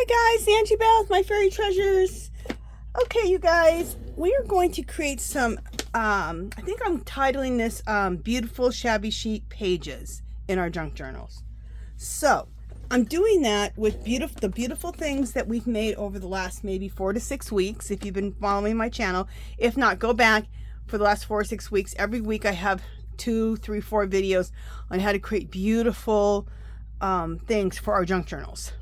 Hi guys, Angie Bell, my fairy treasures. Okay, you guys, we are going to create some, I think I'm titling this Beautiful Shabby Chic Pages in our junk journals. So, I'm doing that with the beautiful things that we've made over the last maybe 4 to 6 weeks, if you've been following my channel. If not, go back for the last 4 or 6 weeks. Every week I have 2, 3, 4 videos on how to create beautiful things for our junk journals.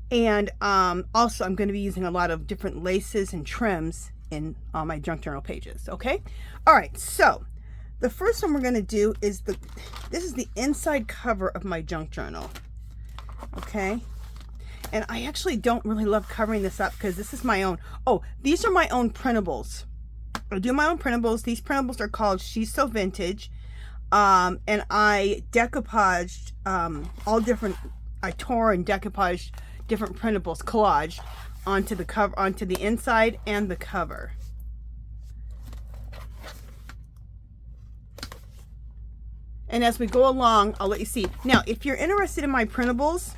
And also I'm going to be using a lot of different laces and trims in my junk journal pages. Okay, all right, so the first one we're going to do is this is the inside cover of my junk journal. Okay, and I actually don't really love covering this up because this is my own. Oh, these are my own printables. I do my own printables. These printables are called She's So Vintage, and I decoupaged all different. I tore and decoupaged different printables, collaged onto the cover, onto the inside and the cover. And as we go along, I'll let you see. Now, if you're interested in my printables,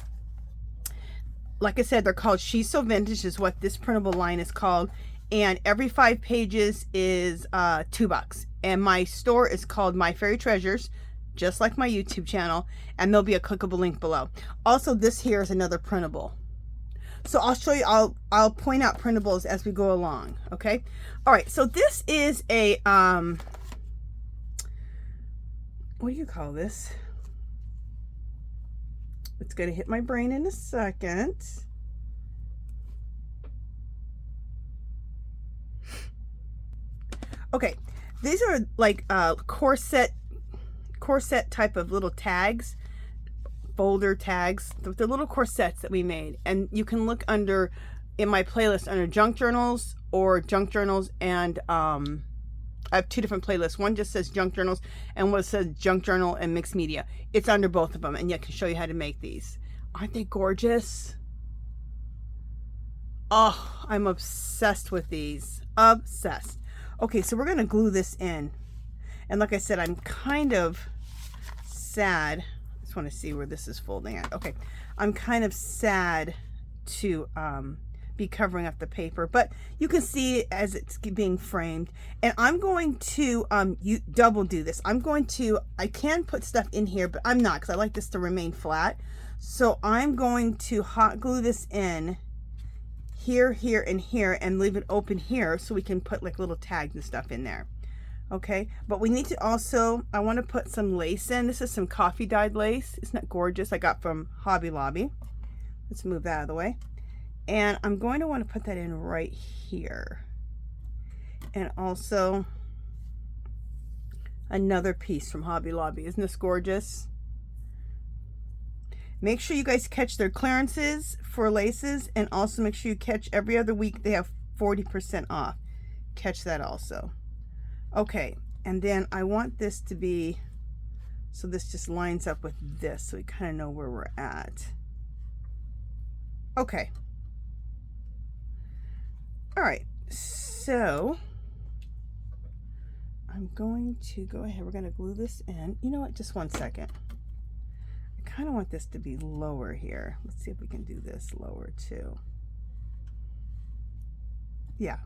like I said, they're called She's So Vintage, is what this printable line is called. And every 5 pages is $2. And my store is called My Fairy Treasures, just like my YouTube channel, and there'll be a clickable link below. Also, this here is another printable. So I'll show you, I'll point out printables as we go along, okay? All right, so this is a, what do you call this? It's gonna hit my brain in a second. Okay, these are like corset type of little tags, folder tags. They're little corsets that we made, and you can look under in my playlist under junk journals or junk journals, and I have 2 different playlists. One just says junk journals and one says junk journal and mixed media. It's under both of them, and I can show you how to make these. Aren't they gorgeous? Oh, I'm obsessed with these. Obsessed. Okay, so we're gonna glue this in, and like I said, I'm kind of sad. I just want to see where this is folding at. Okay, I'm kind of sad to be covering up the paper, but you can see as it's being framed. And I'm going to double do this. I can put stuff in here, but I'm not, because I like this to remain flat. So I'm going to hot glue this in here, here, and here, and leave it open here so we can put like little tags and stuff in there. Okay, but we need to also, I want to put some lace in. This is some coffee dyed lace. Isn't that gorgeous? I got from Hobby Lobby. Let's move that out of the way. And I'm going to want to put that in right here. And also another piece from Hobby Lobby. Isn't this gorgeous? Make sure you guys catch their clearances for laces, and also make sure you catch every other week they have 40% off. Catch that also. Okay, and then I want this to be, so this just lines up with this, so we kind of know where we're at. Okay. All right, so I'm going to go ahead, we're going to glue this in. You know what, just 1 second. I kind of want this to be lower here. Let's see if we can do this lower too. Yeah,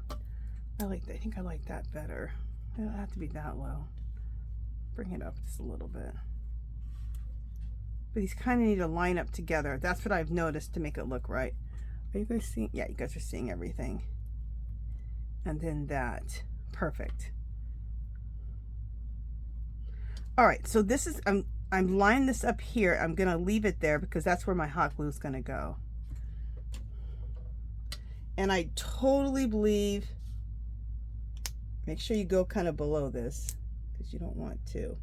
I think I like that better. It doesn't have to be that low. Bring it up just a little bit. But these kind of need to line up together. That's what I've noticed to make it look right. Are you guys seeing? Yeah, you guys are seeing everything. And then that. Perfect. All right, so this is, I'm lining this up here. I'm going to leave it there because that's where my hot glue is going to go. And I totally believe, make sure you go kind of below this because you don't want to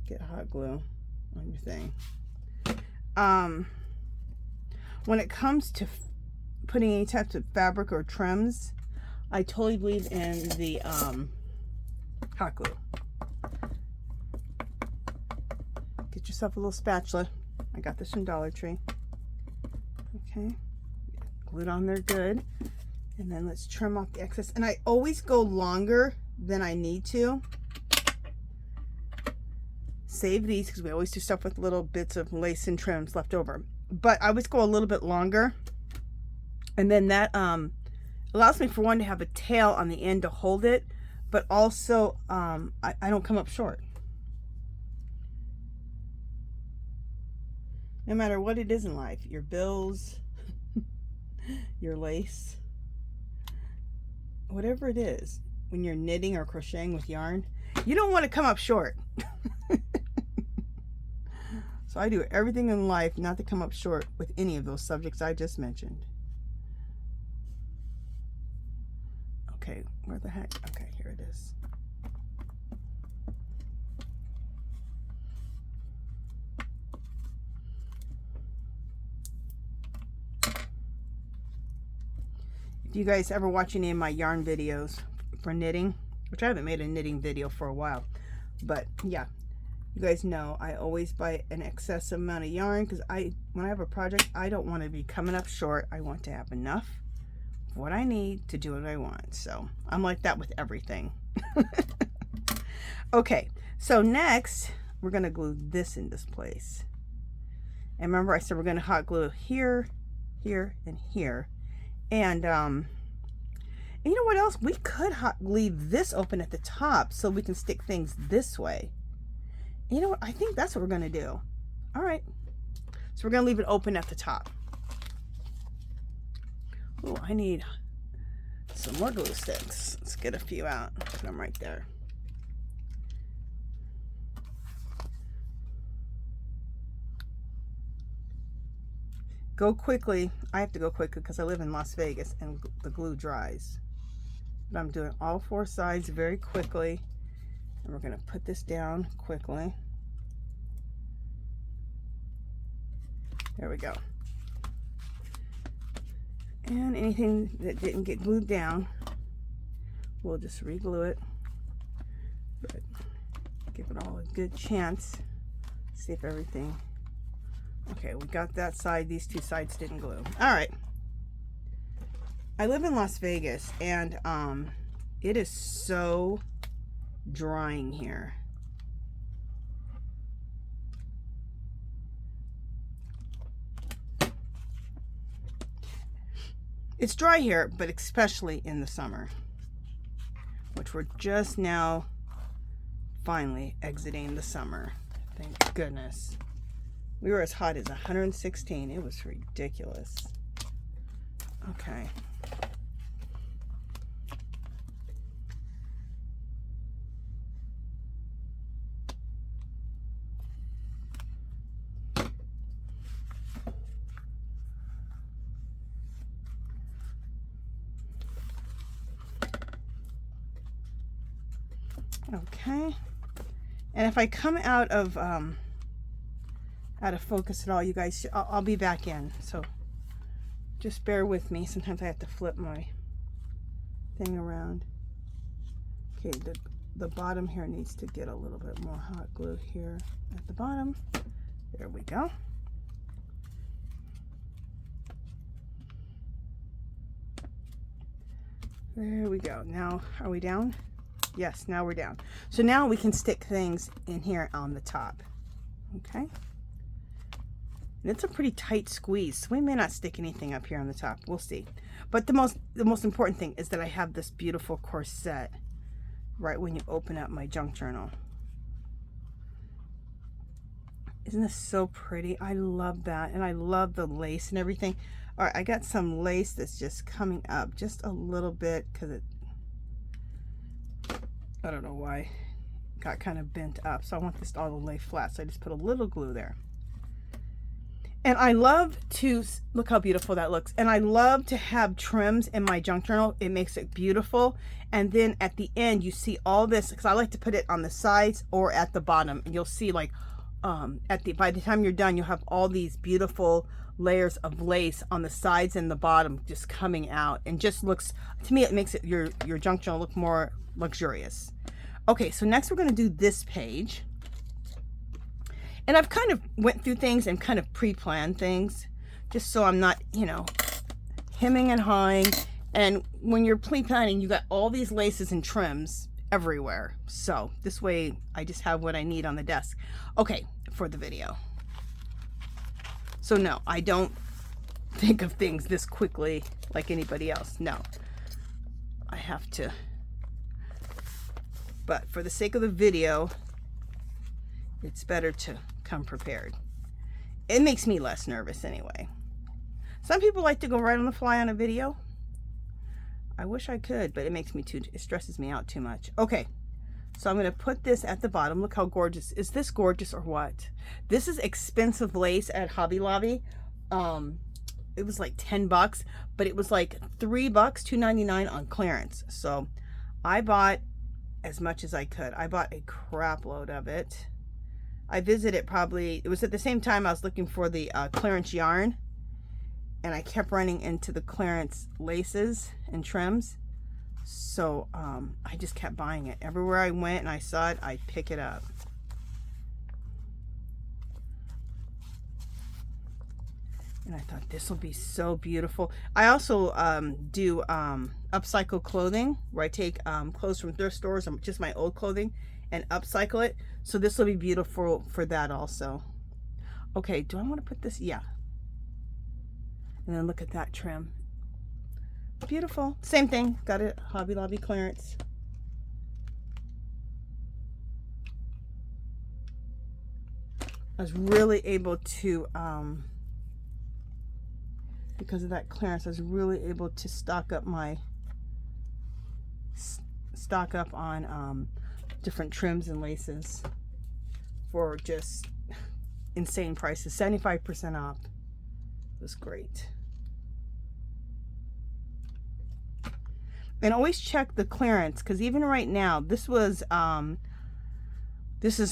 get hot glue on your thing. When it comes to putting any types of fabric or trims, I totally believe in the hot glue. Get yourself a little spatula. I got this from Dollar Tree. Okay, glue it on there good. And then let's trim off the excess. And I always go longer than I need to. Save these because we always do stuff with little bits of lace and trims left over. but I always go a little bit longer, and then that allows me, for one, to have a tail on the end to hold it, but also I don't come up short. No matter what it is in life, your bills, your lace, whatever it is, when you're knitting or crocheting with yarn, you don't want to come up short. So I do everything in life not to come up short with any of those subjects I just mentioned. Okay, where the heck? Okay, here it is. If you guys ever watch any of my yarn videos for knitting, which I haven't made a knitting video for a while, but yeah, you guys know I always buy an excess amount of yarn, because when I have a project, I don't want to be coming up short. I want to have enough of what I need to do what I want. So I'm like that with everything. Okay, so next we're going to glue this in this place. And remember, I said we're going to hot glue here, here, and here. And you know what else? We could leave this open at the top so we can stick things this way. You know what? I think that's what we're going to do. All right. So we're going to leave it open at the top. Oh, I need some more glue sticks. Let's get a few out. Put them right there. Go quickly. I have to go quickly because I live in Las Vegas and the glue dries. But I'm doing all 4 sides very quickly. And we're going to put this down quickly. There we go. And anything that didn't get glued down, we'll just re-glue it. But give it all a good chance. See if everything... Okay, we got that side. These 2 sides didn't glue. All right. I live in Las Vegas, and it is so drying here. It's dry here, but especially in the summer, which we're just now finally exiting the summer. Thank goodness. We were as hot as 116. It was ridiculous. Okay. Okay, and if I come out of focus at all, you guys, I'll be back in, so just bear with me. Sometimes I have to flip my thing around. Okay, the bottom here needs to get a little bit more hot glue here at the bottom. There we go. There we go. Now, are we down? Yes, now we're down. So now we can stick things in here on the top. Okay. And it's a pretty tight squeeze, so we may not stick anything up here on the top. We'll see. But the most important thing is that I have this beautiful corset right when you open up my junk journal. Isn't this so pretty? I love that. And I love the lace and everything. All right, I got some lace that's just coming up just a little bit because it, I don't know why, got kind of bent up. So I want this all to lay flat. So I just put a little glue there. And I love to, look how beautiful that looks. And I love to have trims in my junk journal. It makes it beautiful. And then at the end, you see all this, because I like to put it on the sides or at the bottom. And you'll see like, by the time you're done, you'll have all these beautiful layers of lace on the sides and the bottom just coming out. And just looks, to me, it makes it your junk journal look more luxurious. Okay, so next we're going to do this page. And I've kind of went through things and kind of pre-planned things just so I'm not, you know, hemming and hawing. And when you're pre-planning, you got all these laces and trims everywhere. So this way I just have what I need on the desk. Okay, for the video. So no, I don't think of things this quickly like anybody else. No, I have to. But for the sake of the video, it's better to come prepared. It makes me less nervous anyway. Some people like to go right on the fly on a video. I wish I could, but it stresses me out too much. Okay, so I'm going to put this at the bottom. Look how gorgeous. Is this gorgeous or what? This is expensive lace at Hobby Lobby. It was like 10 bucks, but it was like $3, $2.99 on clearance. So I bought as much as I could. I bought a crap load of it. I visited it was at the same time I was looking for the clearance yarn, and I kept running into the clearance laces and trims. So I just kept buying it. Everywhere I went and I saw it, I'd pick it up. And I thought this will be so beautiful. I also do upcycle clothing, where I take clothes from thrift stores, just my old clothing, and upcycle it. So this will be beautiful for that also. Okay, do I want to put this? Yeah. And then look at that trim. Beautiful. Same thing. Got it. Hobby Lobby clearance. I was really able to because of that clearance, I was really able to stock up on different trims and laces for just insane prices. 75% off. It was great. And always check the clearance, because even right now, this is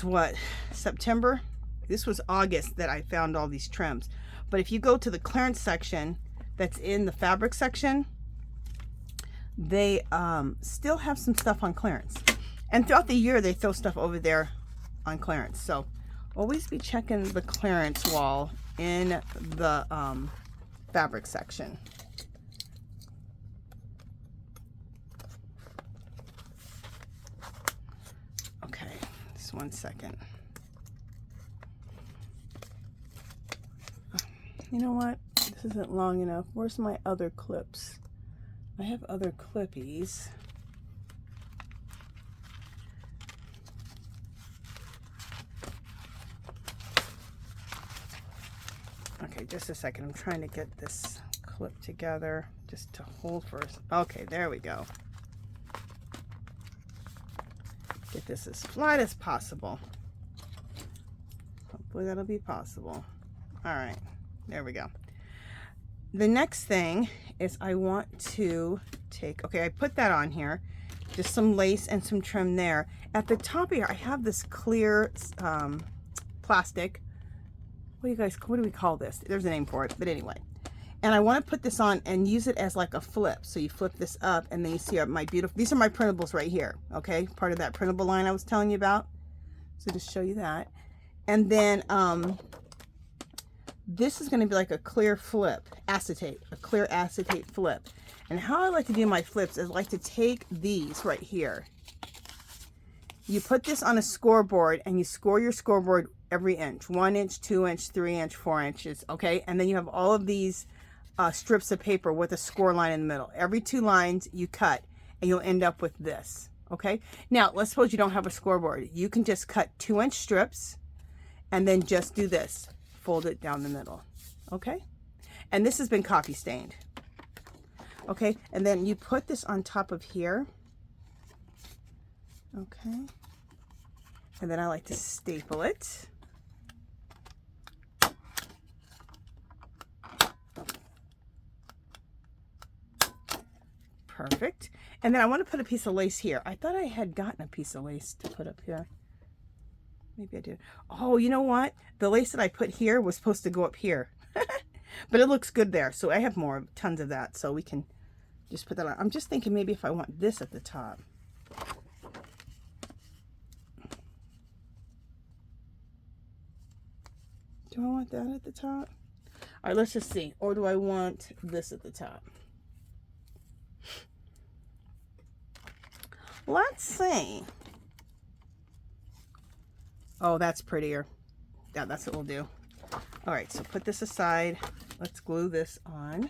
what, September? This was August that I found all these trims. But if you go to the clearance section that's in the fabric section, they still have some stuff on clearance. And throughout the year, they throw stuff over there on clearance. So always be checking the clearance wall in the fabric section. Okay, just 1 second. You know what? This isn't long enough. Where's my other clips? I have other clippies. Okay, just a second. I'm trying to get this clip together just to hold first. Okay, there we go. Get this as flat as possible. Hopefully that'll be possible. All right. There we go. The next thing is I want to take, okay, I put that on here, just some lace and some trim there. At the top here, I have this clear plastic. What do we call this? There's a name for it, but anyway. And I want to put this on and use it as like a flip. So you flip this up and then you see my beautiful, these are my printables right here. Okay, part of that printable line I was telling you about. So just show you that. And then, this is going to be like a clear flip, acetate, a clear acetate flip. And how I like to do my flips is I like to take these right here. You put this on a scoreboard and you score your scoreboard every inch, 1 inch, 2 inch, 3 inch, 4 inches. Okay. And then you have all of these strips of paper with a score line in the middle. Every 2 lines you cut and you'll end up with this. Okay. Now let's suppose you don't have a scoreboard. You can just cut 2-inch strips and then just do this. Fold it down the middle. Okay, and this has been coffee stained. Okay, and then you put this on top of here. Okay, and then I like to staple it. Perfect. And then I want to put a piece of lace here. I thought I had gotten a piece of lace to put up here. Maybe I did. Oh, you know what? The lace that I put here was supposed to go up here. But it looks good there. So I have tons of that. So we can just put that on. I'm just thinking maybe if I want this at the top. Do I want that at the top? All right, let's just see. Or do I want this at the top? Let's see. Oh, that's prettier. Yeah, that's what we'll do. All right, so put this aside. Let's glue this on.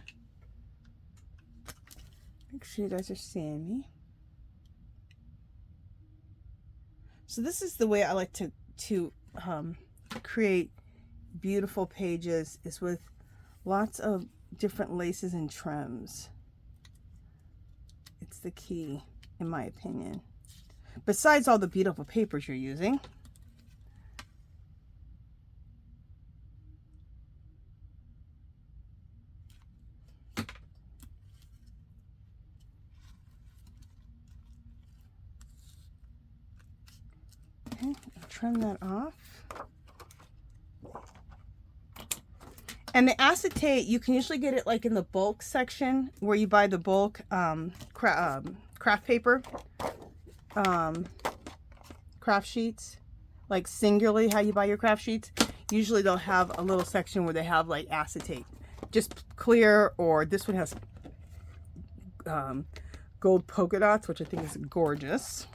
Make sure you guys are seeing me. So this is the way I like to create beautiful pages, is with lots of different laces and trims. It's the key, in my opinion. Besides all the beautiful papers you're using. Okay, I'll trim that off. And the acetate, you can usually get it like in the bulk section where you buy the bulk craft paper, craft sheets, like singularly how you buy your craft sheets. Usually they'll have a little section where they have like acetate, just clear, or this one has gold polka dots, which I think is gorgeous.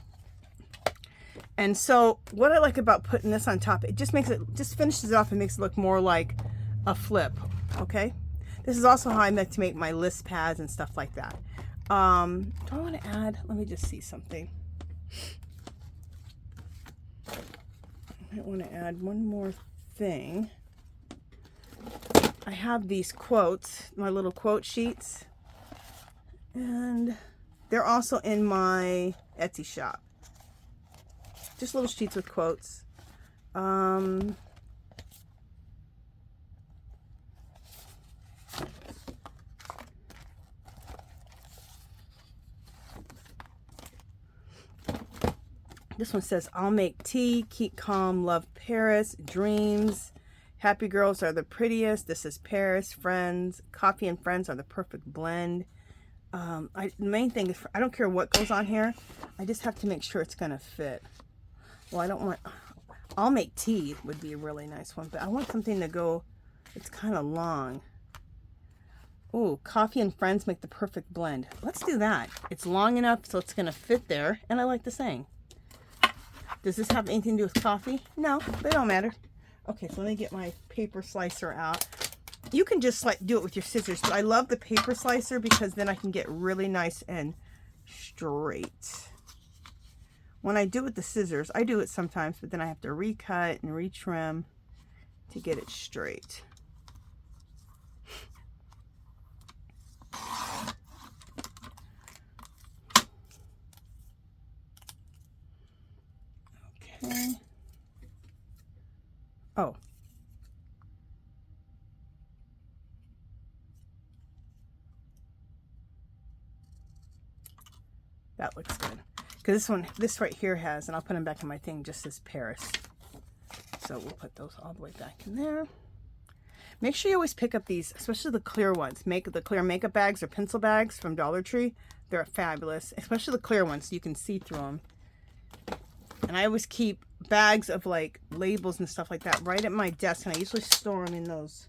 And so what I like about putting this on top, it just makes it, just finishes it off and makes it look more like a flip. Okay, this is also how I like to make my list pads and stuff like that. Do I want to add, let me just see something. I want to add one more thing. I have these quotes, my little quote sheets, and they're also in my Etsy shop. Just little sheets with quotes. This one says, I'll make tea, keep calm, love Paris, dreams, happy girls are the prettiest, this is Paris, friends, coffee and friends are the perfect blend. The main thing is, I don't care what goes on here, I just have to make sure it's going to fit. Well, I don't want, I'll make tea would be a really nice one, but I want something to go, it's kind of long. Oh, coffee and friends make the perfect blend. Let's do that. It's long enough so it's going to fit there, and I like the saying. Does this have anything to do with coffee? No, but it don't matter. Okay, so let me get my paper slicer out. You can just like do it with your scissors, but I love the paper slicer because then I can get really nice and straight. When I do it with the scissors, I do it sometimes, but then I have to recut and retrim to get it straight. Okay. Oh. That looks good. Because this right here has, and I'll put them back in my thing, just says Paris. So we'll put those all the way back in there. Make sure you always pick up these, especially the clear ones. The clear makeup bags or pencil bags from Dollar Tree. They're fabulous, especially the clear ones so you can see through them. And I always keep bags of like labels and stuff like that right at my desk, and I usually store them in those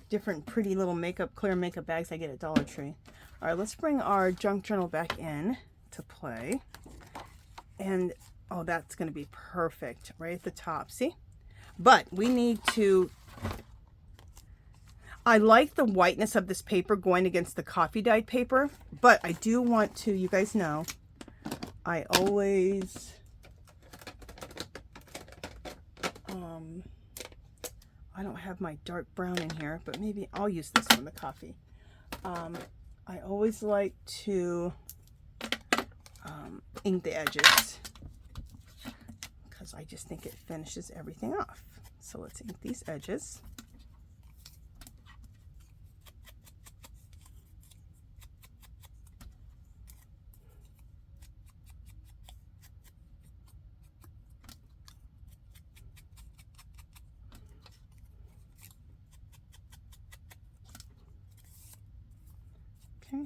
different pretty little clear makeup bags I get at Dollar Tree. All right, let's bring our junk journal back in to play. And oh, that's going to be perfect right at the top. See? But we need to, I like the whiteness of this paper going against the coffee dyed paper, but I do want to, you guys know, I always, I don't have my dark brown in here, but maybe I'll use this one, the coffee. I always like to ink the edges because I just think it finishes everything off. So let's ink these edges. Okay.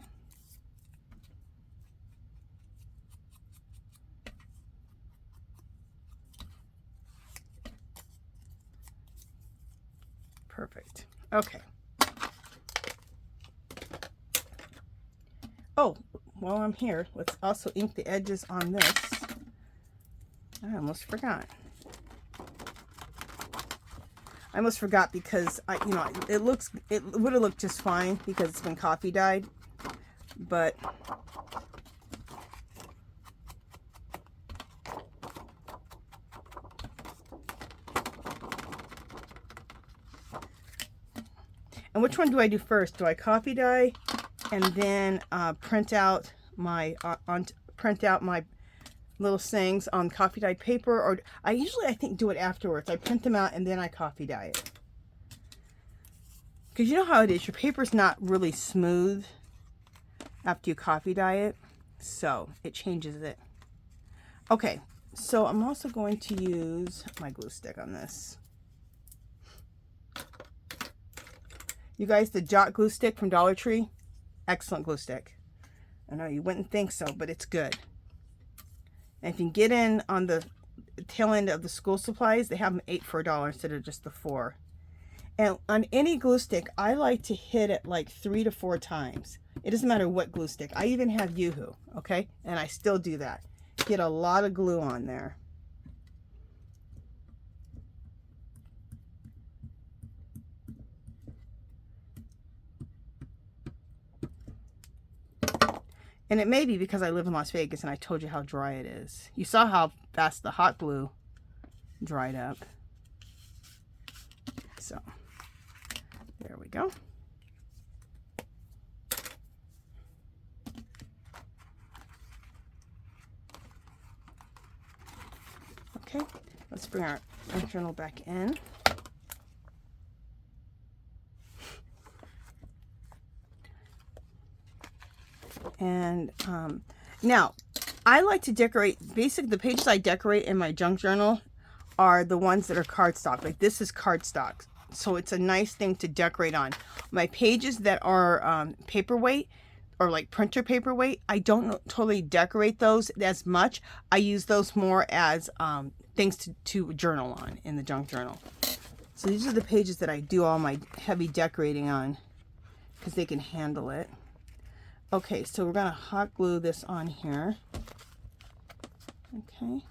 Perfect. Okay. Oh, while I'm here, let's also ink the edges on this. I almost forgot. I almost forgot because you know, it would have looked just fine because it's been coffee dyed, but and which one do I do first? Do I coffee dye and then print out my little sayings on coffee dyed paper, or I usually think do it afterwards. I print them out and then I coffee dye it. Because you know how it is, your paper's not really smooth after you coffee dye it, so it changes it. Okay, so I'm also going to use my glue stick on this. You guys, the Jot glue stick from Dollar Tree, excellent glue stick. I know you wouldn't think so, but it's good. And if you can get in on the tail end of the school supplies, they have them 8 for $1 instead of just the 4. And on any glue stick, I like to hit it like 3 to 4 times. It doesn't matter what glue stick. I even have Yoo-Hoo, okay? And I still do that. Get a lot of glue on there. And it may be because I live in Las Vegas and I told you how dry it is. You saw how fast the hot glue dried up. So, there we go. Okay, let's bring our journal back in. And now I like to decorate, basically the pages I decorate in my junk journal are the ones that are cardstock. Like this is cardstock, so it's a nice thing to decorate on. My pages that are paperweight or like printer paperweight, I don't totally decorate those as much. I use those more as things to journal on in the junk journal. So these are the pages that I do all my heavy decorating on because they can handle it. Okay, so we're going to hot glue this on here. Okay.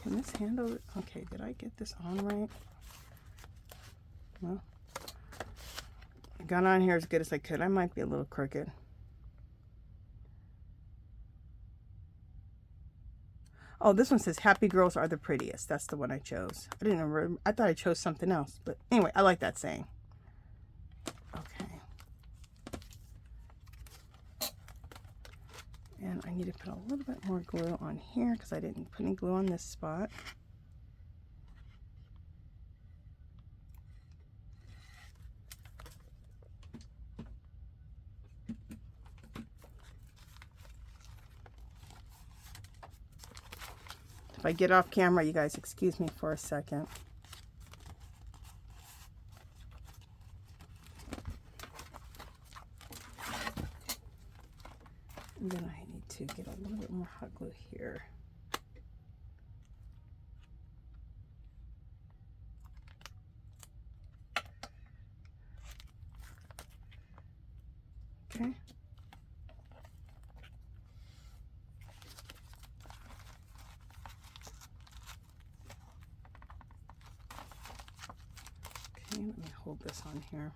Can this handle it? Okay, did I get this on right? Well, I got on here as good as I could. I might be a little crooked. Oh, this one says happy girls are the prettiest. That's the one I chose. I didn't remember. I thought I chose something else. But anyway, I like that saying. Okay. And I need to put a little bit more glue on here because I didn't put any glue on this spot. If I get off camera, you guys excuse me for a second. And then I need to get a little bit more hot glue here. Okay. Okay, let me hold this on here.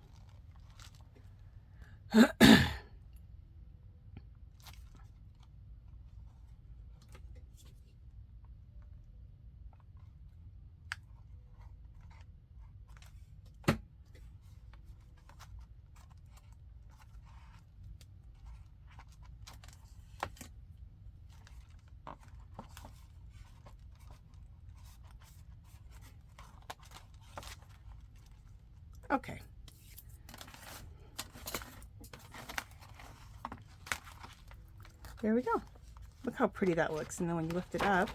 Okay. There we go. Look how pretty that looks. And then when you lift it up,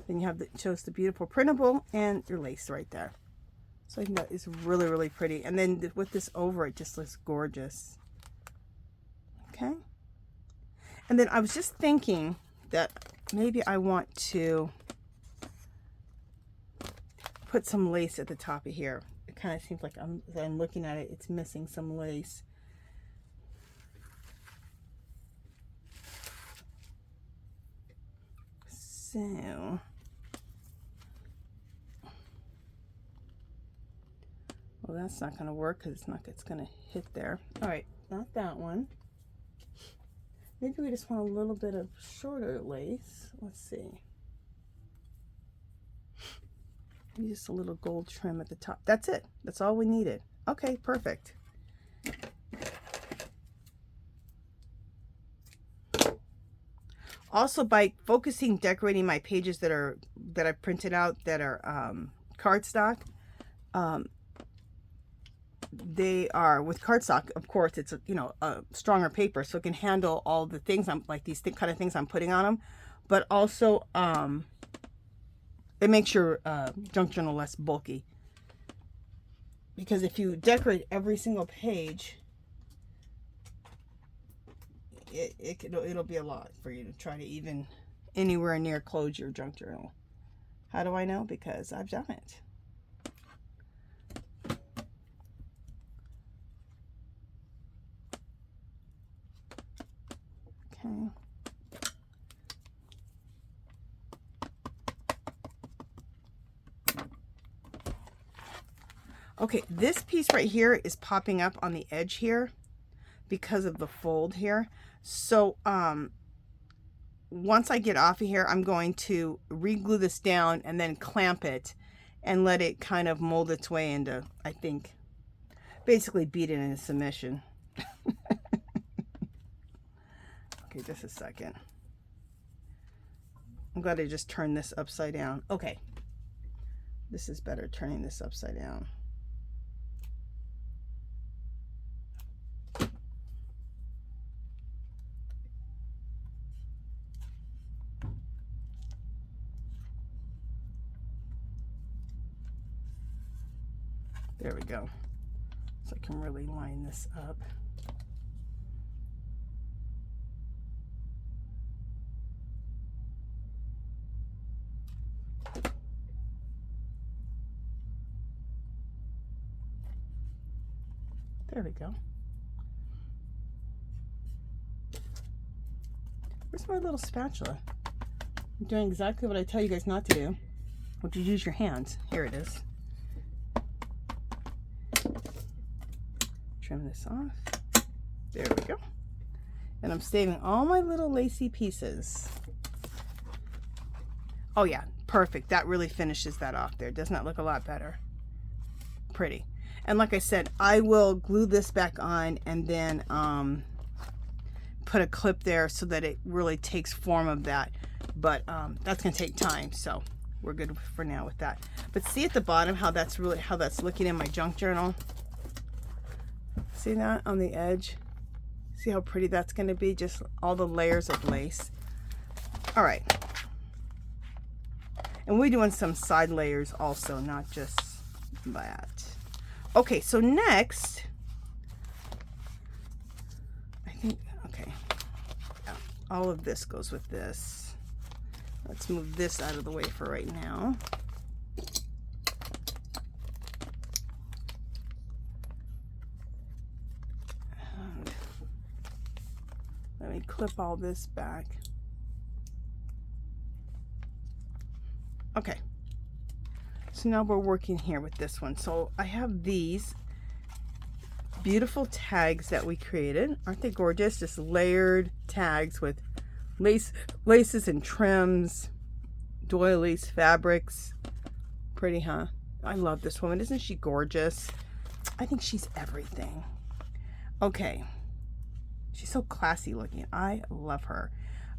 then you have it shows the beautiful printable and your lace right there. So I think that is really, really pretty. And then with this over, it just looks gorgeous. Okay. And then I was just thinking that maybe I want to put some lace at the top of here. It kind of seems like as I'm looking at it, it's missing some lace. So, well, that's not going to work because it's going to hit there. All right, not that one. Maybe we just want a little bit of shorter lace. Let's see. Maybe just a little gold trim at the top. That's it. That's all we needed. Okay, perfect. Also, by focusing decorating my pages that I printed out that are cardstock, they are with cardstock. Of course, it's a stronger paper, so it can handle all the things I'm like these kind of things I'm putting on them. But also, it makes your junk journal less bulky. Because if you decorate every single page, it'll be a lot for you to try to even anywhere near close your junk journal. How do I know? Because I've done it. Okay. Okay, this piece right here is popping up on the edge here because of the fold here. So once I get off of here, I'm going to re-glue this down and then clamp it and let it kind of mold its way into, I think, basically beat it into submission. Okay, just a second. I'm glad I just turned this upside down. Okay, this is better, turning this upside down. There we go. So I can really line this up. There we go. Where's my little spatula? I'm doing exactly what I tell you guys not to do, which is use your hands. Here it is. Trim this off. There we go. And I'm saving all my little lacy pieces. Oh yeah, perfect. That really finishes that off there. Doesn't that look a lot better? Pretty. And like I said, I will glue this back on and then put a clip there so that it really takes form of that. But that's going to take time, so we're good for now with that. But see at the bottom how that's looking in my junk journal? See that on the edge? See how pretty that's going to be? Just all the layers of lace. All right. And we're doing some side layers also, not just that. Okay, so next, I think, okay, yeah, all of this goes with this. Let's move this out of the way for right now. And let me clip all this back. Okay. So now we're working here with this one. So I have these beautiful tags that we created. Aren't they gorgeous? Just layered tags with laces and trims, doilies, fabrics. Pretty, huh? I love this woman. Isn't she gorgeous? I think she's everything. Okay. She's so classy looking. I love her.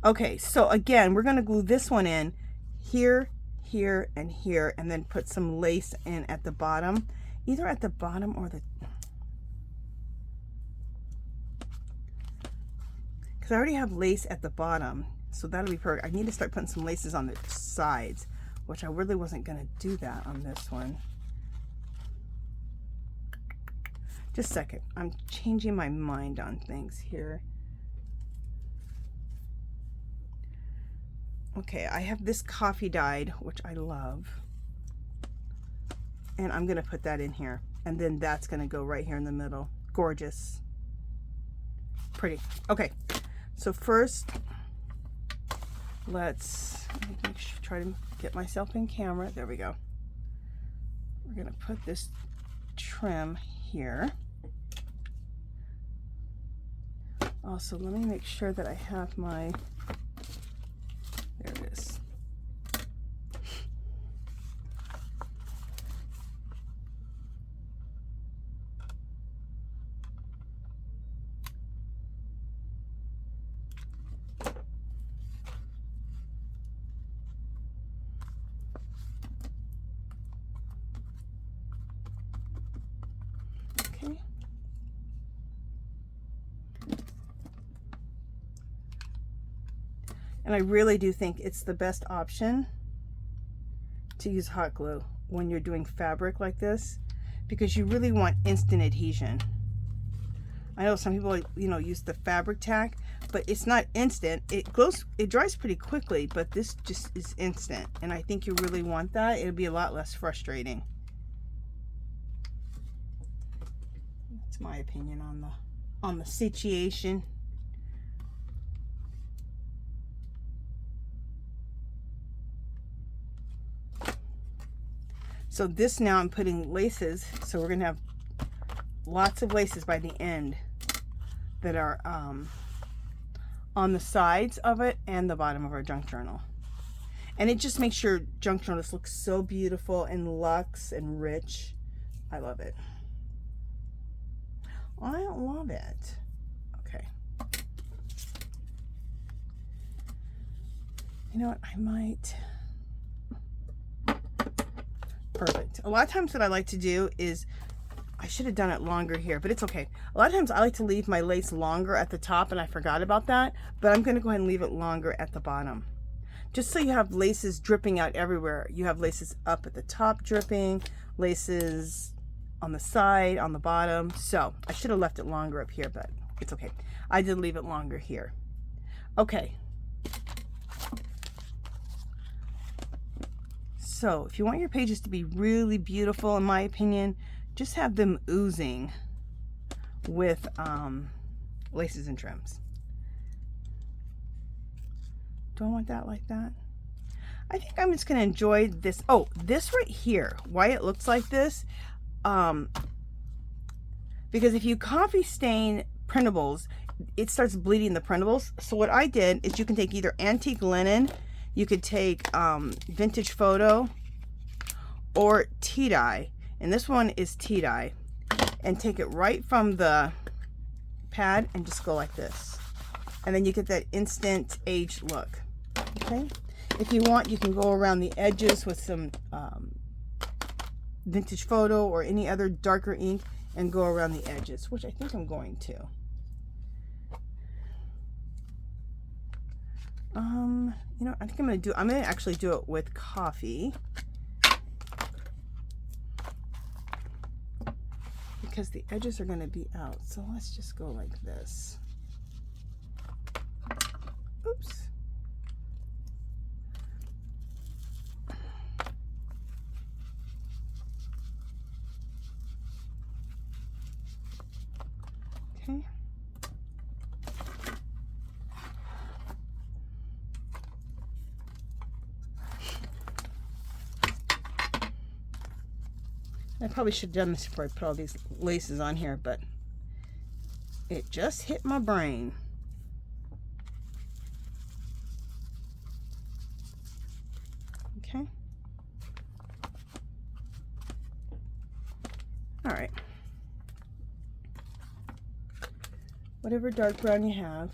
Okay, so again, we're going to glue this one in here, here, and here, and then put some lace in at the bottom, either at the bottom or the, because I already have lace at the bottom, so that'll be perfect. I need to start putting some laces on the sides, which I really wasn't going to do that on this one. Just a second, I'm changing my mind on things here. Okay, I have this coffee dyed, which I love. And I'm going to put that in here. And then that's going to go right here in the middle. Gorgeous. Pretty. Okay, so first, let's try to get myself in camera. There we go. We're going to put this trim here. Also, let me make sure that I have my, there it is. Okay. And I really do think it's the best option to use hot glue when you're doing fabric like this, because you really want instant adhesion. I know some people, you know, use the fabric tack, but it's not instant. It dries pretty quickly, but this just is instant. And I think you really want that. It'll be a lot less frustrating. That's my opinion on the situation. So this, now I'm putting laces, so we're gonna have lots of laces by the end that are on the sides of it and the bottom of our junk journal. And it just makes your junk journals look so beautiful and luxe and rich. I love it. I love it. Okay. You know what, I might... Perfect. A lot of times what I like to do is, I should have done it longer here, but it's okay. A lot of times I like to leave my lace longer at the top, and I forgot about that, but I'm going to go ahead and leave it longer at the bottom. Just so you have laces dripping out everywhere. You have laces up at the top dripping, laces on the side, on the bottom. So I should have left it longer up here, but it's okay. I did leave it longer here. Okay. So if you want your pages to be really beautiful, in my opinion, just have them oozing with laces and trims. Do I want that like that? I think I'm just going to enjoy this. Oh, this right here, why it looks like this, because if you coffee stain printables, it starts bleeding the printables. So what I did is, you can take either antique linen, you could take vintage photo, or tea dye, and this one is tea dye, and take it right from the pad and just go like this, and then you get that instant aged look. Okay, if you want, you can go around the edges with some vintage photo or any other darker ink and go around the edges, which I think I'm going to. You know, I think I'm gonna actually do it with coffee, because the edges are gonna be out. So let's just go like this. Oops. Okay. I probably should have done this before I put all these laces on here, but it just hit my brain. Okay. All right. Whatever dark brown you have.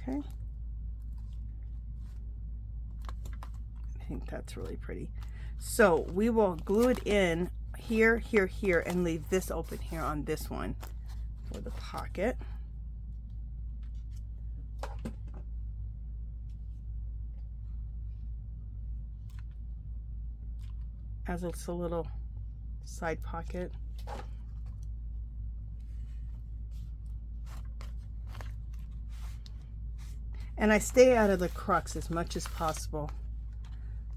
Okay. I think that's really pretty. So we will glue it in here, here, here, and leave this open here on this one for the pocket. as it's a little side pocket. And I stay out of the crux as much as possible,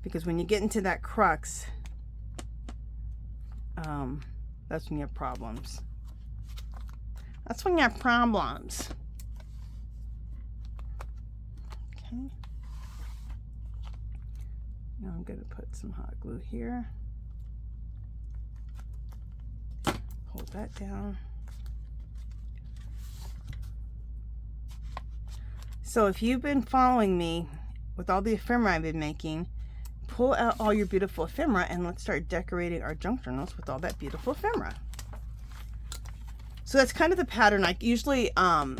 because when you get into that crux, that's when you have problems. That's when you have problems. Okay. Now I'm going to put some hot glue here. Hold that down. So if you've been following me with all the ephemera I've been making, pull out all your beautiful ephemera and let's start decorating our junk journals with all that beautiful ephemera. So that's kind of the pattern. I usually I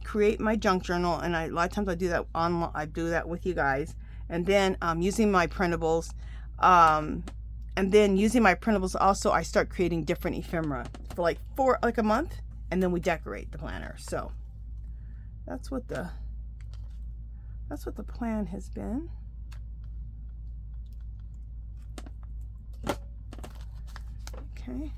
create my junk journal, and a lot of times I do that online. I do that with you guys, and then using my printables, and then using my printables also, I start creating different ephemera for like a month, and then we decorate the planner. So that's what the plan has been. Okay.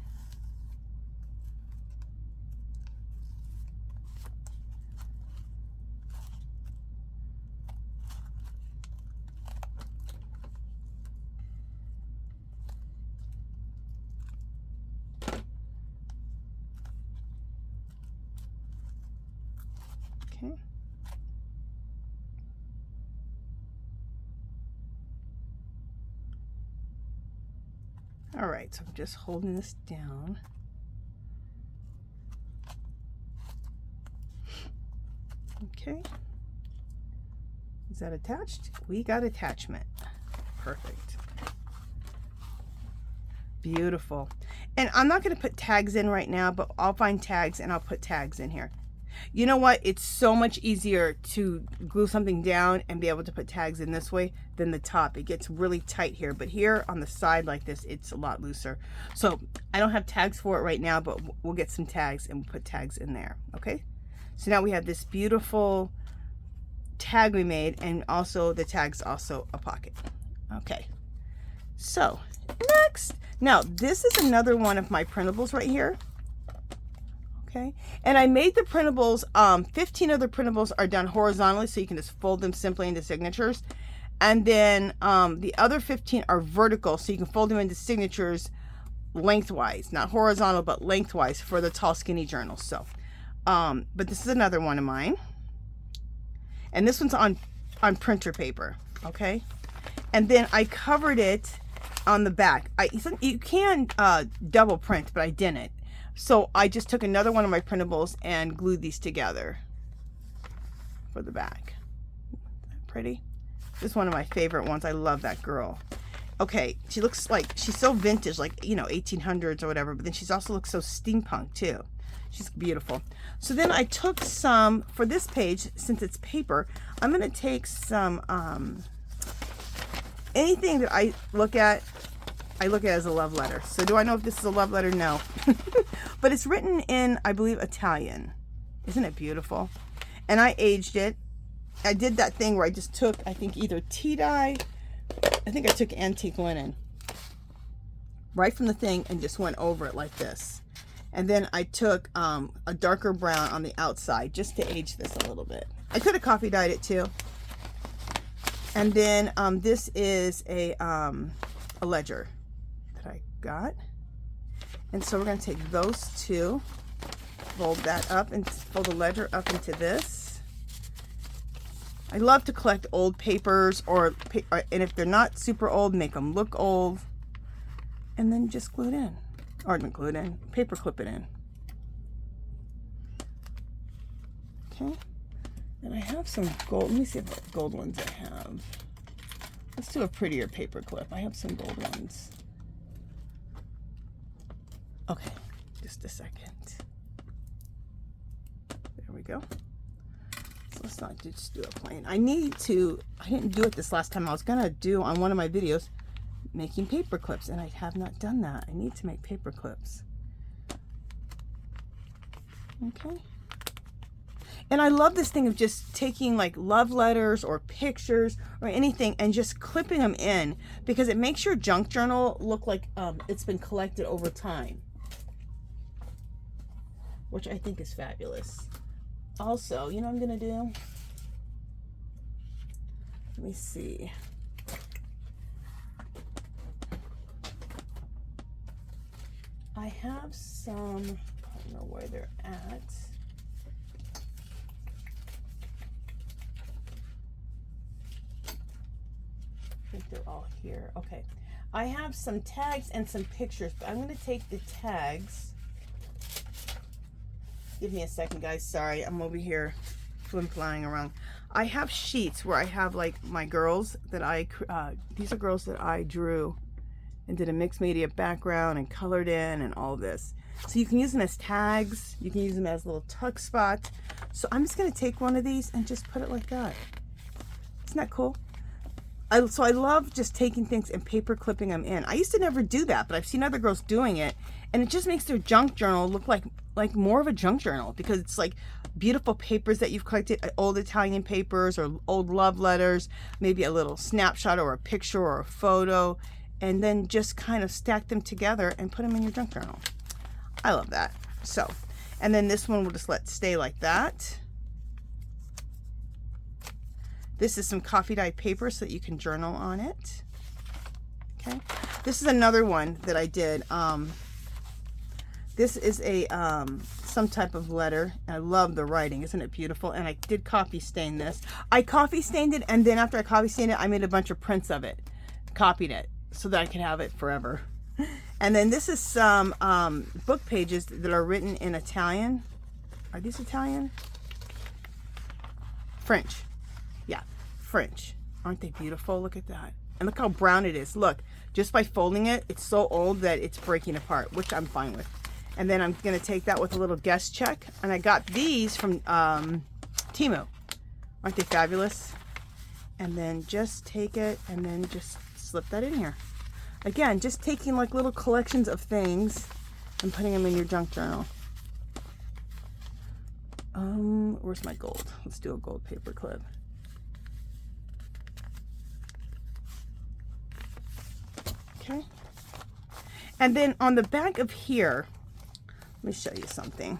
Okay. All right, so I'm just holding this down. Okay. Is that attached? We got attachment. Perfect. Beautiful. And I'm not going to put tags in right now, but I'll find tags and I'll put tags in here. You know what? It's so much easier to glue something down and be able to put tags in this way than the top. It gets really tight here, but here on the side like this, it's a lot looser. So I don't have tags for it right now, but we'll get some tags and we'll put tags in there. Okay. So now we have this beautiful tag we made, and also the tag's also a pocket. Okay. So next, now this is another one of my printables right here. Okay, and I made the printables, 15 of the printables are done horizontally, so you can just fold them simply into signatures. And then the other 15 are vertical, so you can fold them into signatures lengthwise, not horizontal, but lengthwise for the tall, skinny journals. So, but this is another one of mine. And this one's on printer paper, okay? And then I covered it on the back. You can double print, but I didn't. So I just took another one of my printables and glued these together for the back. Isn't that pretty? This is one of my favorite ones. I love that girl. Okay, she looks like, she's so vintage, like, you know, 1800s or whatever, but then she's also looks so steampunk too. She's beautiful. So then I took some, for this page, since it's paper, I'm going to take some, anything that I look at as a love letter. So do I know if this is a love letter? No. But it's written in, I believe, Italian. Isn't it beautiful? And I aged it. I did that thing where I just took, I think, either tea dye, I think I took antique linen right from the thing and just went over it like this. And then I took a darker brown on the outside just to age this a little bit. I could have coffee dyed it too. And then this is a ledger that I got. And so we're going to take those two, fold that up and fold the ledger up into this. I love to collect old papers, and if they're not super old, make them look old. And then just glue it in. Or not glue it in, paper clip it in. Okay. And I have some gold. Let me see what gold ones I have. Let's do a prettier paper clip. I have some gold ones. Okay, just a second. There we go. So let's not just do a plain. I didn't do it this last time. I was gonna do on one of my videos making paper clips, and I have not done that. I need to make paper clips. Okay. And I love this thing of just taking like love letters or pictures or anything and just clipping them in, because it makes your junk journal look like it's been collected over time, which I think is fabulous. Also, you know what I'm gonna do? Let me see. I have some, I don't know where they're at. I think they're all here. Okay. I have some tags and some pictures, but I'm going to take the tags. Give me a second, guys. Sorry, I'm over here flying around. I have sheets where I have like my girls that these are girls that I drew and did a mixed media background and colored in and all this. So you can use them as tags. You can use them as little tuck spots. So I'm just going to take one of these and just put it like that. Isn't that cool? So I love just taking things and paper clipping them in. I used to never do that, but I've seen other girls doing it, and it just makes their junk journal look like more of a junk journal, because it's like beautiful papers that you've collected, old Italian papers or old love letters, maybe a little snapshot or a picture or a photo, and then just kind of stack them together and put them in your junk journal. I love that. So, and then this one we'll just let stay like that. This is some coffee dyed paper so that you can journal on it. Okay. This is another one that I did. This is a some type of letter. I love the writing. Isn't it beautiful? And I did coffee stain this. I coffee stained it, and then after I coffee stained it, I made a bunch of prints of it. Copied it so that I could have it forever. And then this is some book pages that are written in Italian. Are these Italian? French. Yeah, French. Aren't they beautiful? Look at that. And look how brown it is. Look, just by folding it, it's so old that it's breaking apart, which I'm fine with. And then I'm going to take that with a little guest check. And I got these from Temu. Aren't they fabulous? And then just take it and then just slip that in here. Again, just taking like little collections of things and putting them in your junk journal. Where's my gold? Let's do a gold paper clip. Okay. And then on the back of here, let me show you something.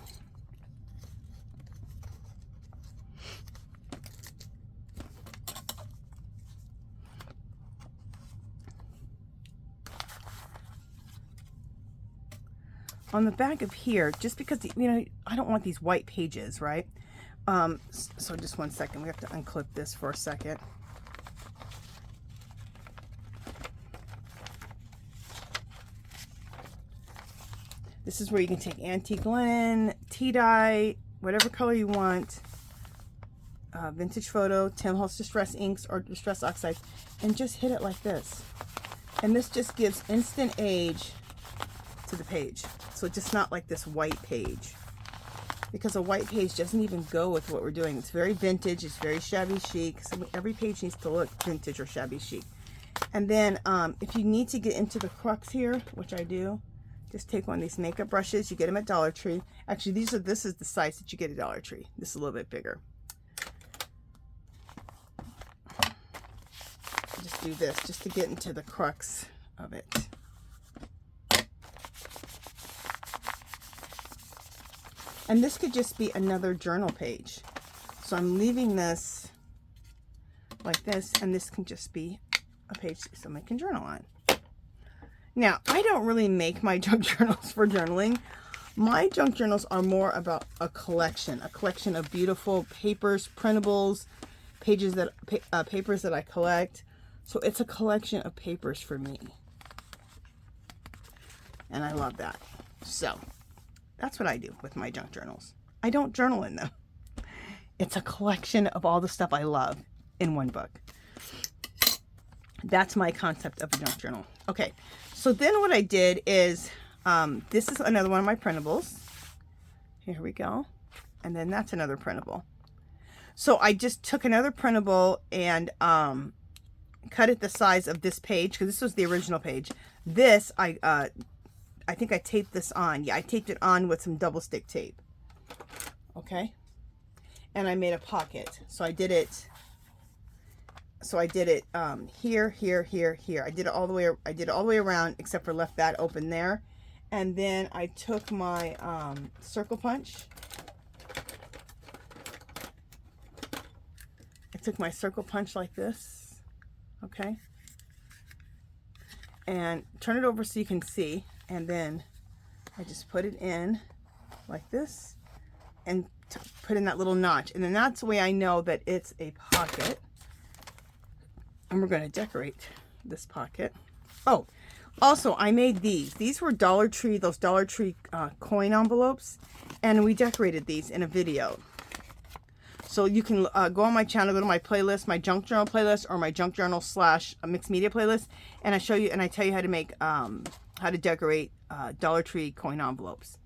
On the back of here, just because, you know, I don't want these white pages, right? So just one second. We have to unclip this for a second. This is where you can take antique linen, tea dye, whatever color you want, vintage photo, Tim Holtz Distress inks or Distress oxides, and just hit it like this. And this just gives instant age to the page. So it's just not like this white page, because a white page doesn't even go with what we're doing. It's very vintage, it's very shabby chic. So every page needs to look vintage or shabby chic. And then if you need to get into the crux here, which I do, just take one of these makeup brushes. You get them at Dollar Tree. Actually, this is the size that you get at Dollar Tree. This is a little bit bigger. Just do this just to get into the crux of it. And this could just be another journal page. So I'm leaving this like this, and this can just be a page that someone can journal on. Now, I don't really make my junk journals for journaling. My junk journals are more about a collection of beautiful papers, printables, papers that I collect. So it's a collection of papers for me. And I love that. So that's what I do with my junk journals. I don't journal in them. It's a collection of all the stuff I love in one book. That's my concept of a junk journal. Okay, so then what I did is, this is another one of my printables. Here we go. And then that's another printable. So I just took another printable and cut it the size of this page, because this was the original page. This, I think I taped this on. Yeah, I taped it on with some double stick tape. Okay. and I made a pocket. So I did it. Here, here, here, here. I did it all the way. I did it all the way around, except for left that open there. And then I took my circle punch. I took my circle punch like this, okay, and turn it over so you can see. And then I just put it in like this, and put in that little notch. And then that's the way I know that it's a pocket. And we're going to decorate this pocket. Oh, also I made these. These were Dollar Tree, those Dollar Tree coin envelopes. And we decorated these in a video. So you can go on my channel, go to my playlist, my junk journal playlist, or my junk journal / mixed media playlist. And I show you, and I tell you how to make, how to decorate Dollar Tree coin envelopes.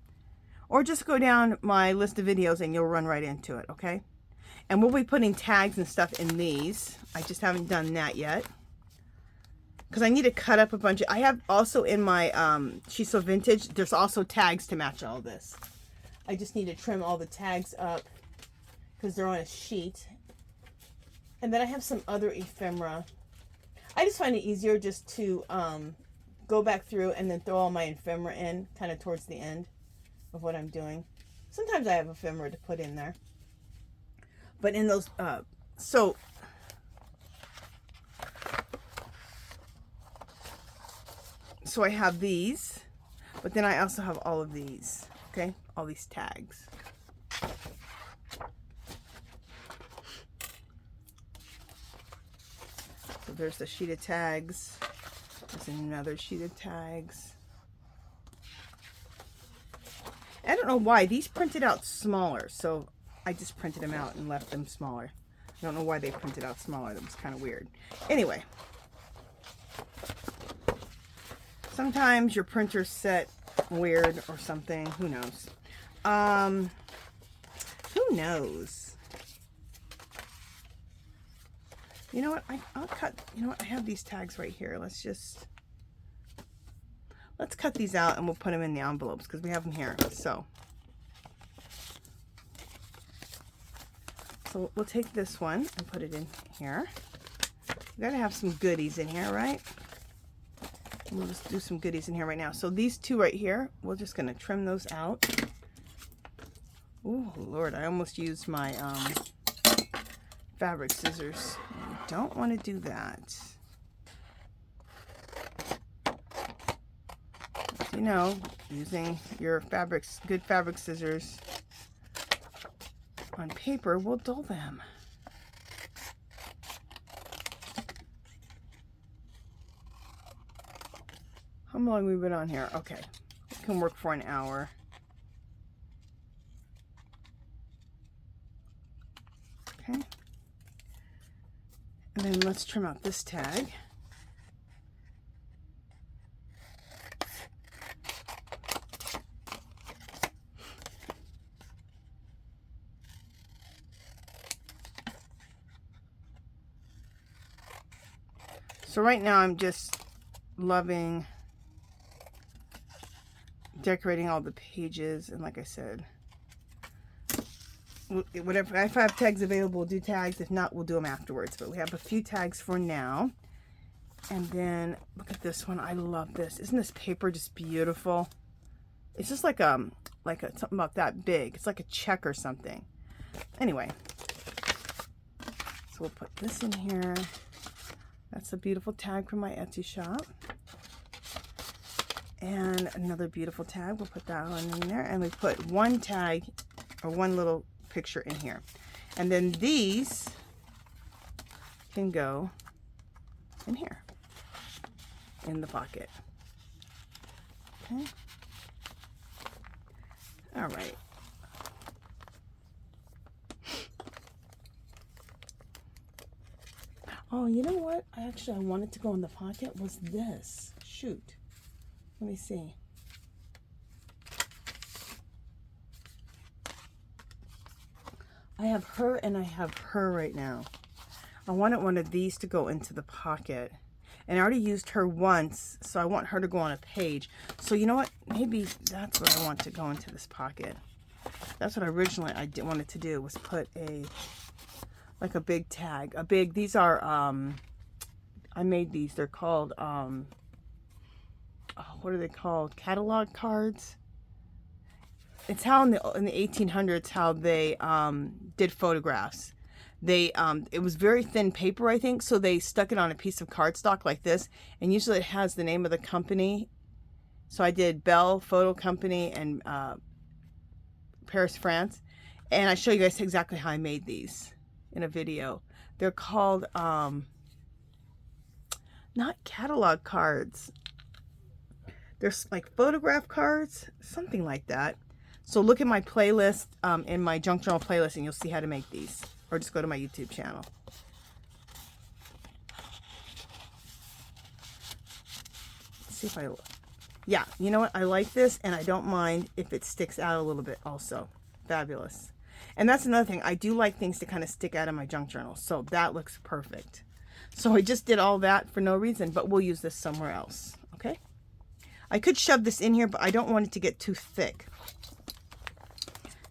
Or just go down my list of videos and you'll run right into it, okay? And we'll be putting tags and stuff in these. I just haven't done that yet. Because I need to cut up a bunch of... I have also in my She's So Vintage, there's also tags to match all this. I just need to trim all the tags up because they're on a sheet. And then I have some other ephemera. I just find it easier just to go back through and then throw all my ephemera in kind of towards the end of what I'm doing. Sometimes I have ephemera to put in there. But in those, so I have these, but then I also have all of these, okay? All these tags. So there's the sheet of tags. There's another sheet of tags. I don't know why. These printed out smaller, so I just printed them out and left them smaller. I don't know why they printed out smaller. That was kind of weird. Anyway. Sometimes your printer's set weird or something. Who knows? Who knows? You know what? I'll cut. You know what? I have these tags right here. Let's cut these out and we'll put them in the envelopes because we have them here. So we'll take this one and put it in here. We gotta have some goodies in here, right? And we'll just do some goodies in here right now. So these two right here, we're just gonna trim those out. Oh Lord, I almost used my fabric scissors. I don't want to do that. You know, using your good fabric scissors on paper will dull them. How long have we been on here? Okay, we can work for an hour. Okay, and then let's trim out this tag. So right now I'm just loving decorating all the pages, and like I said, whatever, if I have tags available, we'll do tags. If not, we'll do them afterwards. But we have a few tags for now. And then look at this one. I love this. Isn't this paper just beautiful? It's just like something about that big. It's like a check or something. Anyway, so we'll put this in here. That's a beautiful tag from my Etsy shop. And another beautiful tag. We'll put that one in there. And we put one tag or one little picture in here. And then these can go in here in the pocket. Okay. All right. Oh, you know what? I wanted to go in the pocket was this. Shoot. Let me see. I have her and I have her right now. I wanted one of these to go into the pocket. And I already used her once, so I want her to go on a page. So you know what? Maybe that's what I want to go into this pocket. That's what originally I wanted to do, was put a, like a big tag. These are, I made these. They're called, what are they called? Catalog cards. It's how in the 1800s how they did photographs. They it was very thin paper, I think, so they stuck it on a piece of cardstock like this, and usually it has the name of the company. So I did Bell Photo Company and Paris, France, and I show you guys exactly how I made these in a video. They're called not catalog cards. They're like photograph cards, something like that. So look at my playlist, in my junk journal playlist, and you'll see how to make these. Or just go to my YouTube channel. Let's see if I, yeah, you know what? I like this, and I don't mind if it sticks out a little bit also. Fabulous. And that's another thing. I do like things to kind of stick out of my junk journal. So that looks perfect. So I just did all that for no reason, but we'll use this somewhere else. Okay? I could shove this in here, but I don't want it to get too thick.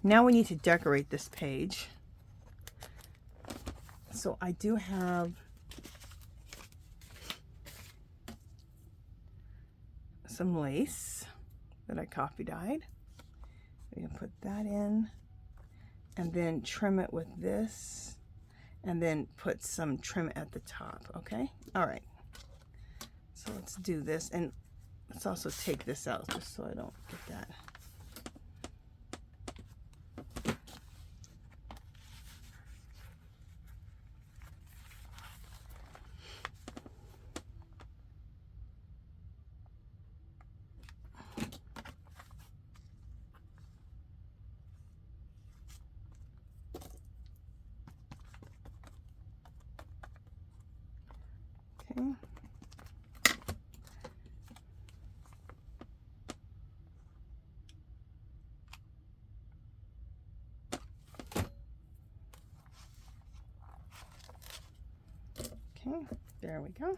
Now we need to decorate this page. So I do have some lace that I coffee dyed. We can put that in and then trim it with this and then put some trim at the top. Okay? All right. So let's do this, and let's also take this out just so I don't get that. Okay. Okay, there we go.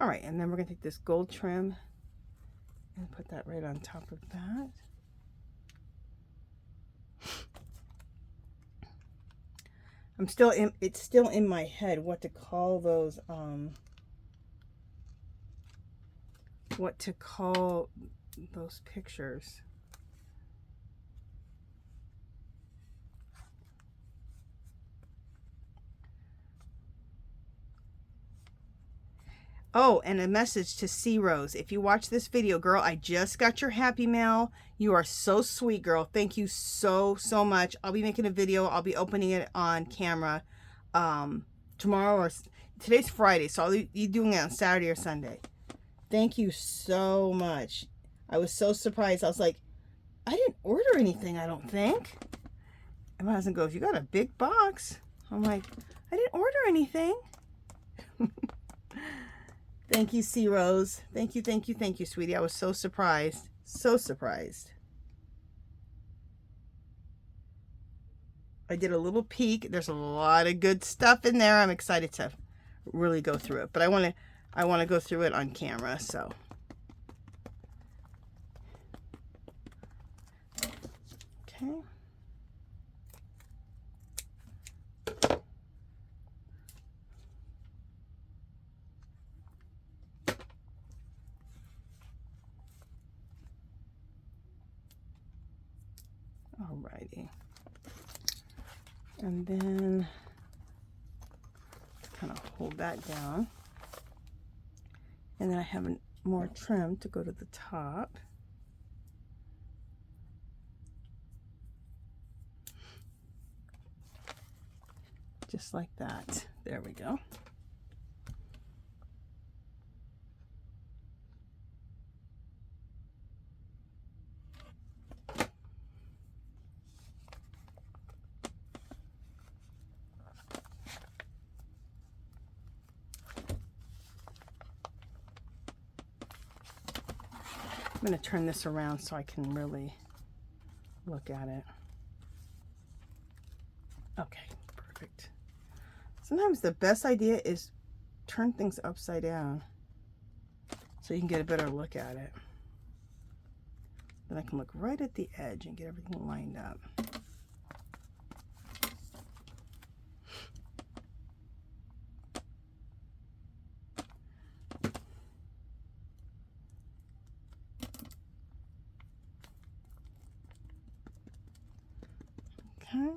All right, and then we're gonna take this gold trim and put that right on top of that. It's still in my head what to call those, pictures. Oh, and a message to C Rose. If you watch this video, girl, I just got your Happy Mail. You are so sweet, girl. Thank you so, so much. I'll be making a video. I'll be opening it on camera tomorrow, or today's Friday, so I'll be doing it on Saturday or Sunday. Thank you so much. I was so surprised. I was like, I didn't order anything, I don't think. And my husband goes, you got a big box. I'm like, I didn't order anything. Thank you, C Rose. Thank you, thank you, thank you, sweetie. I was so surprised. So surprised. I did a little peek. There's a lot of good stuff in there. I'm excited to really go through it. But I want to go through it on camera, so. Okay. Alrighty. And then kind of hold that down. And then I have more trim to go to the top. Just like that. There we go. I'm going to turn this around so I can really look at it. Okay, perfect. Sometimes the best idea is turn things upside down so you can get a better look at it. Then I can look right at the edge and get everything lined up. Okay.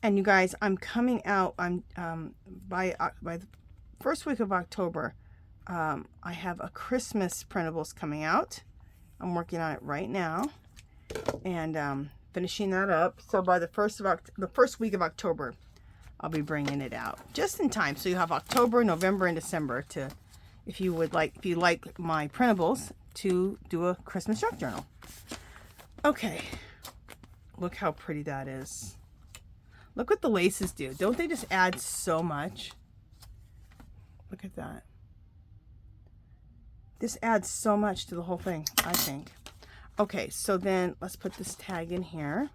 And you guys, I'm coming out. I'm by the first week of October. I have a Christmas printables coming out. I'm working on it right now, and finishing that up. So by the first week of October, I'll be bringing it out just in time. So you have October, November, and December to, if you like my printables, to do a Christmas junk journal. Okay, look how pretty that is. Look what the laces do. Don't they just add so much? Look at that. This adds so much to the whole thing, I think. Okay, so then let's put this tag in here.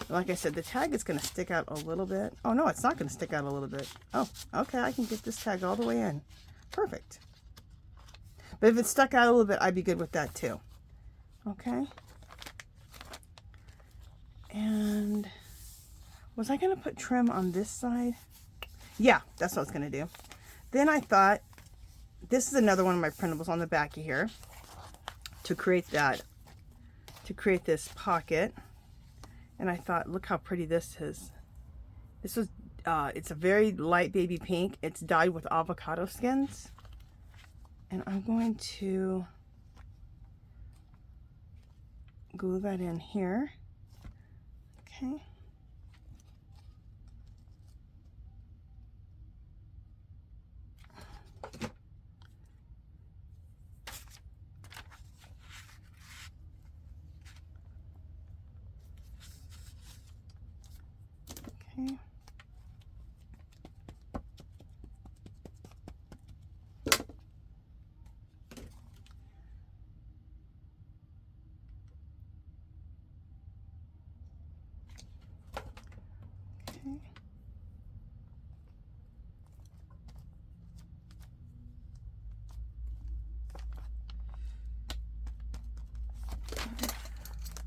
Like I said, the tag is going to stick out a little bit. Oh, no, it's not going to stick out a little bit. Oh, okay, I can get this tag all the way in. Perfect. But if it stuck out a little bit, I'd be good with that too. Okay. And was I going to put trim on this side? Yeah, that's what I was going to do. Then I thought, this is another one of my printables on the back of here to create this pocket. And I thought, look how pretty this is. This was, it's a very light baby pink. It's dyed with avocado skins. And I'm going to glue that in here. Okay. Okay.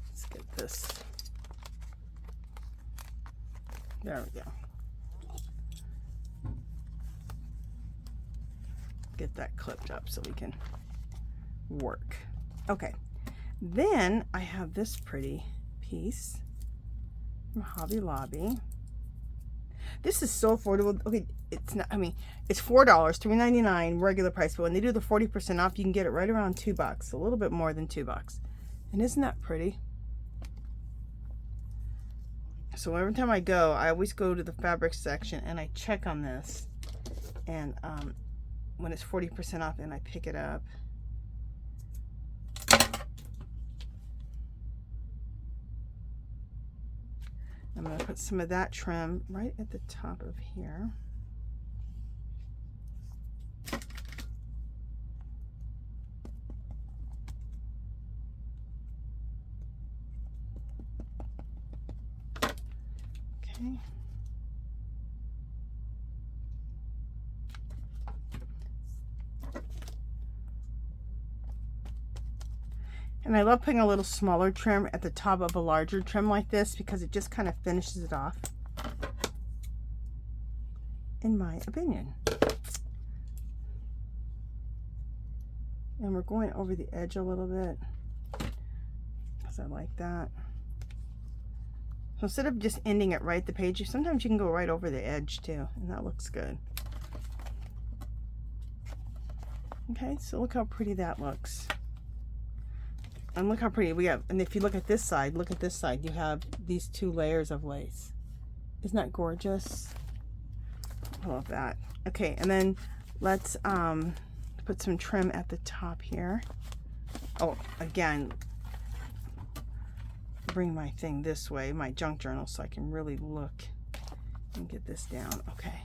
Let's get this. There we go. Get that clipped up so we can work. Okay. Then I have this pretty piece from Hobby Lobby. This is so affordable. Okay, it's not, I mean, it's $4, $3.99 regular price, but when they do the 40% off, you can get it right around $2, a little bit more than $2. And isn't that pretty? So every time I go, I always go to the fabric section and I check on this. And when it's 40% off, and I pick it up. I'm going to put some of that trim right at the top of here. Okay. And I love putting a little smaller trim at the top of a larger trim like this because it just kind of finishes it off, in my opinion. And we're going over the edge a little bit because I like that. So instead of just ending it right at the page, sometimes you can go right over the edge too, and that looks good. Okay, so look how pretty that looks. And look how pretty we have. And if you look at this side, you have these two layers of lace. Isn't that gorgeous? I love that. Okay, and then let's put some trim at the top here. Oh, again, bring my thing this way, my junk journal, so I can really look and get this down. Okay.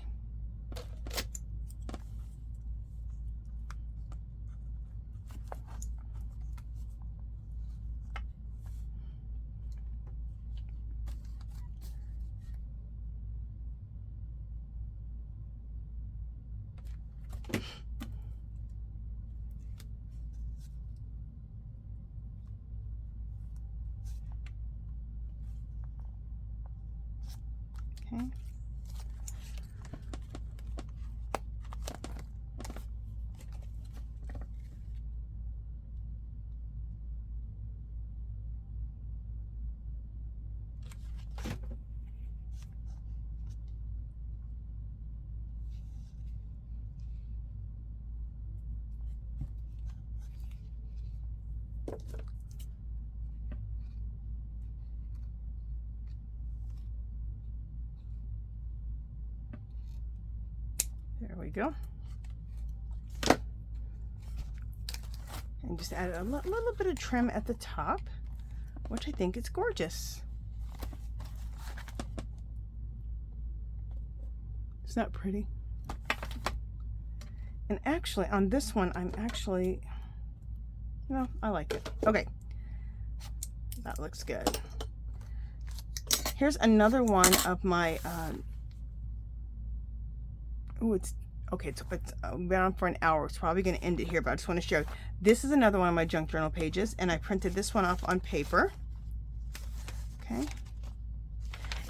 Okay. There we go. And just add a little bit of trim at the top, which I think is gorgeous. Isn't that pretty? And actually on this one, no, I like it. Okay, that looks good. Here's another one of my, it's been on for an hour. It's probably going to end it here, but I just want to show you. This is another one of my junk journal pages, and I printed this one off on paper. Okay.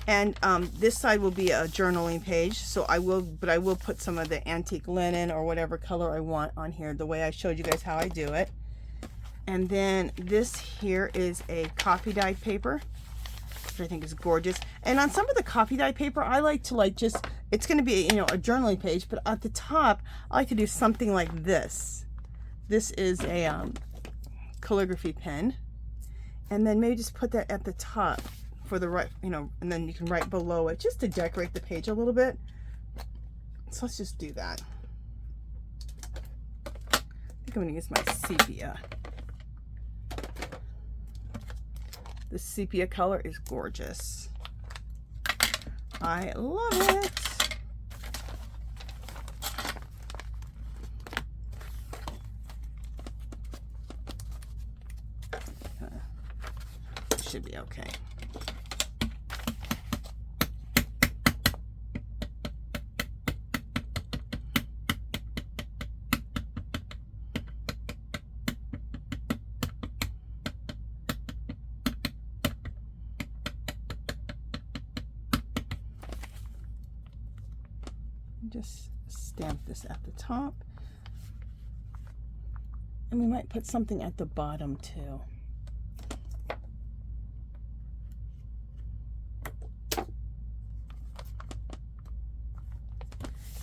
And this side will be a journaling page, so I will put some of the antique linen or whatever color I want on here, the way I showed you guys how I do it. And then this here is a coffee dyed paper, which I think is gorgeous. And on some of the coffee dye paper, I like to just, it's going to be, a journaling page, but at the top, I like to do something like this. This is a calligraphy pen. And then maybe just put that at the top for the right, and then you can write below it just to decorate the page a little bit. So let's just do that. I think I'm going to use my sepia. The sepia color is gorgeous. I love it. Should be okay. Just stamp this at the top, and we might put something at the bottom too.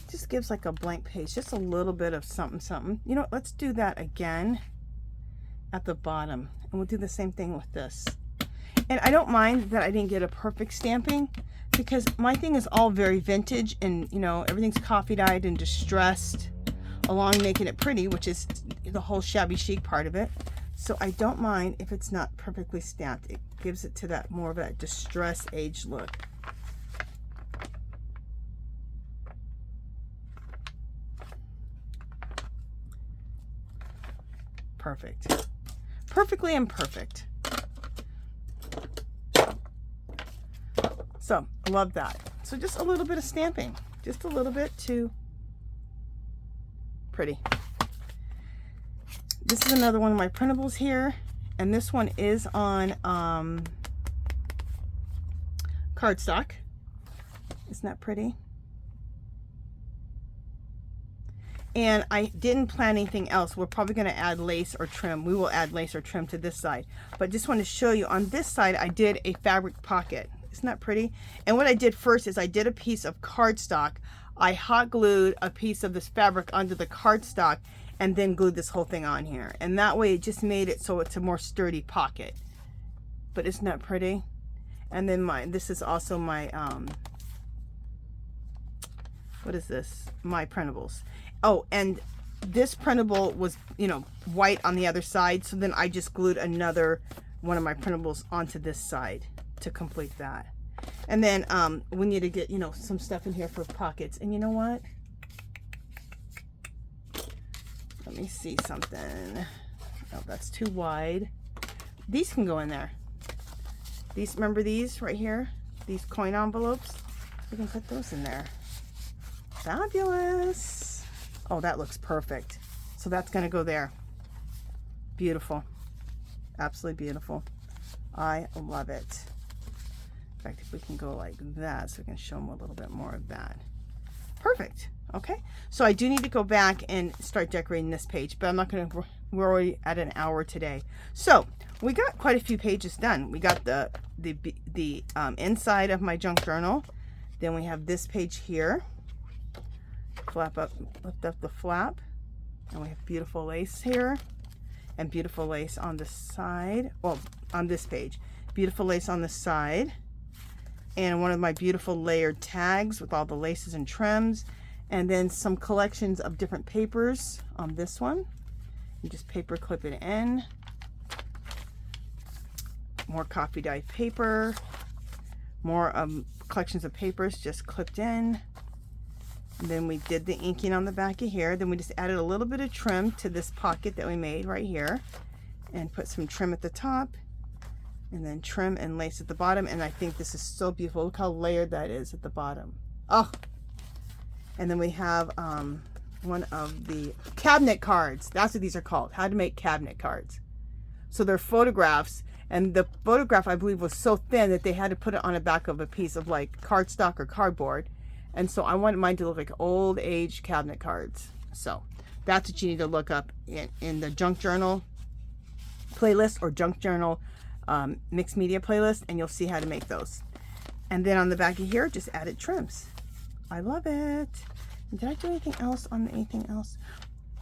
Just gives like a blank page, just a little bit of something something. You know what, let's do that again at the bottom, and we'll do the same thing with this. And I don't mind that I didn't get a perfect stamping, because my thing is all very vintage, and everything's coffee dyed and distressed, along making it pretty, which is the whole shabby chic part of it. So I don't mind if it's not perfectly stamped. It gives it to that more of a distressed age look. Perfect. Perfectly imperfect. So I love that. So just a little bit of stamping, just a little bit too pretty. This is another one of my printables here, and this one is on cardstock. Isn't that pretty? And I didn't plan anything else. We're probably going to add lace or trim. We will add lace or trim to this side. But just want to show you, on this side, I did a fabric pocket. Isn't that pretty? And what I did first is I did a piece of cardstock. I hot glued a piece of this fabric onto the cardstock and then glued this whole thing on here. And that way it just made it so it's a more sturdy pocket. But isn't that pretty? And then this is also my, what is this? My printables. Oh, and this printable was, white on the other side. So then I just glued another one of my printables onto this side to complete that. And then we need to get, some stuff in here for pockets. And you know what? Let me see something. Oh, that's too wide. These can go in there. These, remember these right here? These coin envelopes? We can put those in there. Fabulous. Oh, that looks perfect. So that's going to go there. Beautiful. Absolutely beautiful. I love it. fact, if we can go like that so we can show them a little bit more of that. Perfect. Okay, so I do need to go back and start decorating this page, but I'm not going to, we're already at an hour today. So we got quite a few pages done. We got the inside of my junk journal. Then we have this page here. Flap up, lift up the flap. And we have beautiful lace here. And beautiful lace on the side. Well, on this page. Beautiful lace on the side. And one of my beautiful layered tags with all the laces and trims. And then some collections of different papers on this one. You just paper clip it in. More coffee dye paper. More collections of papers just clipped in. And then we did the inking on the back of here. Then we just added a little bit of trim to this pocket that we made right here. And put some trim at the top. And then trim and lace at the bottom. And I think this is so beautiful. Look how layered that is at the bottom. Oh! And then we have one of the cabinet cards. That's what these are called. How to make cabinet cards. So they're photographs. And the photograph, I believe, was so thin that they had to put it on the back of a piece of like cardstock or cardboard. And so I wanted mine to look like old age cabinet cards. So that's what you need to look up in the junk journal playlist or junk journal mixed media playlist. And you'll see how to make those. And then on the back of here, just added trims. I love it. Did I do anything else on anything else?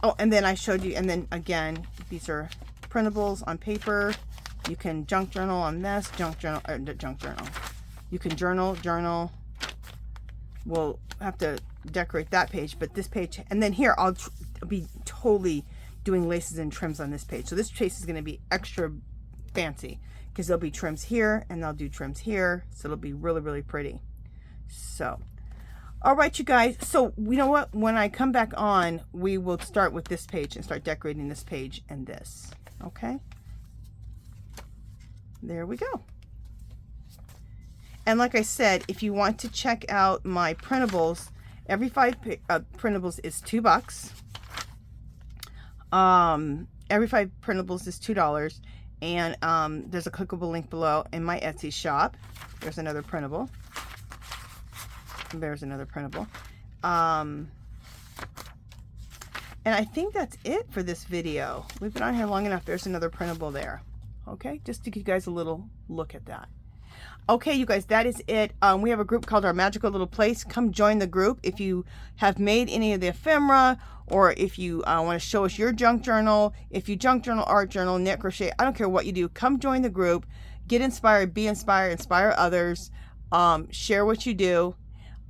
Oh, and then I showed you, and then again, these are printables on paper. You can junk journal on this, junk journal. You can journal. We'll have to decorate that page, but this page, and then here, I'll be totally doing laces and trims on this page. So this page is going to be extra fancy because there'll be trims here, and I'll do trims here. So it'll be really, really pretty. So. All right, you guys. So you know what? When I come back on, we will start with this page and start decorating this page and this. Okay. There we go. And like I said, if you want to check out my printables, every 5 printables is $2. Every 5 printables is $2. And there's a clickable link below in my Etsy shop. There's another printable. There's another printable. And I think that's it for this video. We've been on here long enough. There's another printable there. Okay, just to give you guys a little look at that. Okay, you guys, that is it. We have a group called Our Magical Little Place. Come join the group if you have made any of the ephemera, or if you want to show us your junk journal. If you junk journal, art journal, knit, crochet, I don't care what you do. Come join the group. Get inspired, be inspired, inspire others. Share what you do.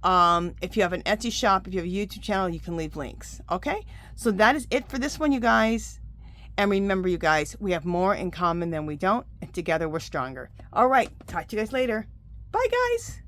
If you have an Etsy shop, if you have a YouTube channel, you can leave links. Okay, so that is it for this one, you guys. And remember, you guys, we have more in common than we don't, and together we're stronger. All right, talk to you guys later. Bye, guys.